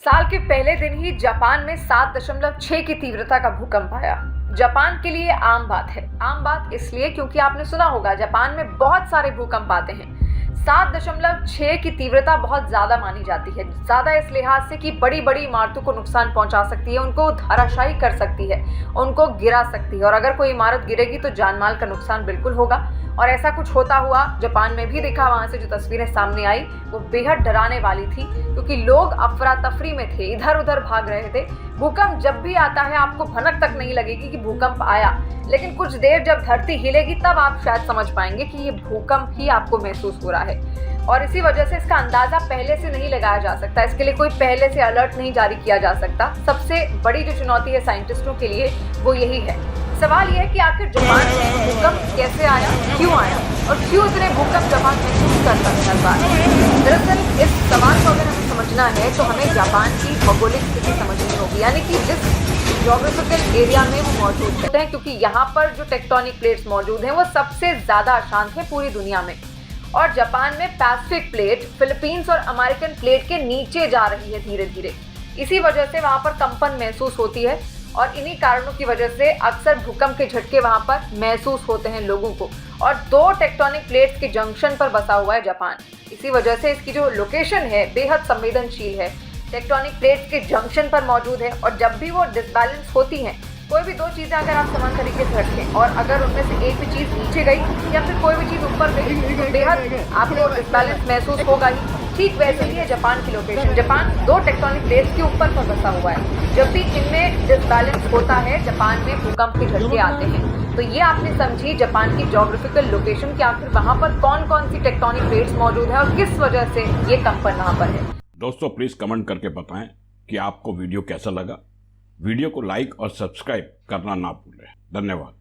साल के पहले दिन ही जापान में 7.6 की तीव्रता का भूकंप आया। जापान के लिए आम बात है। आम बात इसलिए क्योंकि आपने सुना होगा जापान में बहुत सारे भूकंप आते हैं। 7.6 की तीव्रता बहुत ज्यादा मानी जाती है। ज्यादा इस लिहाज से कि बड़ी बड़ी इमारतों को नुकसान पहुंचा सकती है, उनको धराशायी कर सकती है, उनको गिरा सकती है। और अगर कोई इमारत गिरेगी तो जान माल का नुकसान बिल्कुल होगा। और ऐसा कुछ होता हुआ जापान में भी दिखा। वहां से जो तस्वीरें सामने आई वो बेहद डराने वाली थी, क्योंकि लोग अफरा तफरी में थे, इधर उधर भाग रहे थे। भूकंप जब भी आता है आपको भनक तक नहीं लगेगी कि भूकंप आया, लेकिन कुछ देर जब धरती हिलेगी तब आप शायद समझ पाएंगे कि ये भूकंप ही आपको महसूस हो रहा है। और इसी वजह से इसका अंदाजा पहले से नहीं लगाया जा सकता। इसके लिए कोई पहले से अलर्ट नहीं जारी किया जा सकता। सबसे बड़ी जो चुनौती है साइंटिस्टों के लिए वो यही है। सवाल यह है कि आखिर जापान में भूकंप कैसे आया, क्यों आया और क्यों इतने भूकंप जापान महसूस करता है हर बार। दरअसल इस सवाल को अगर हमें समझना है तो हमें जापान की भौगोलिक स्थिति समझनी होगी, यानी कि जिस ज्योग्राफिकल एरिया में वो मौजूद है, क्योंकि यहाँ पर जो टेक्टोनिक प्लेट्स मौजूद हैं वो सबसे ज्यादा अशांत है पूरी दुनिया में। और जापान में पैसिफिक प्लेट फिलीपींस और अमेरिकन प्लेट के नीचे जा रही है धीरे धीरे। इसी वजह से वहां पर कंपन महसूस होती है और इन्हीं कारणों की वजह से अक्सर भूकंप के झटके वहां पर महसूस होते हैं लोगों को। और दो टेक्टोनिक प्लेट्स के जंक्शन पर बसा हुआ है जापान। इसी वजह से इसकी जो लोकेशन है बेहद संवेदनशील है, टेक्टोनिक प्लेट्स के जंक्शन पर मौजूद है। और जब भी वो डिसबैलेंस होती हैं, कोई भी दो चीज़ें अगर आप समान तरीके से रखें और अगर उनमें से एक भी चीज़ नीचे गई या फिर कोई भी चीज़ ऊपर गई तो बेहद आपको डिसबैलेंस महसूस होगा ही। ठीक वैसे ही है जापान की लोकेशन। जापान दो टेक्टोनिक प्लेट्स के ऊपर पर बसा हुआ है। जब भी इनमें डिसबैलेंस होता है जापान में भूकंप के झटके आते हैं। तो ये आपने समझी जापान की ज्योग्राफिकल लोकेशन कि आखिर वहां पर कौन कौन सी टेक्टोनिक प्लेट्स मौजूद है और किस वजह से ये कंपन वहां पर है। दोस्तों प्लीज कमेंट करके बताएं कि आपको वीडियो कैसा लगा। वीडियो को लाइक और सब्सक्राइब करना ना भूलें। धन्यवाद।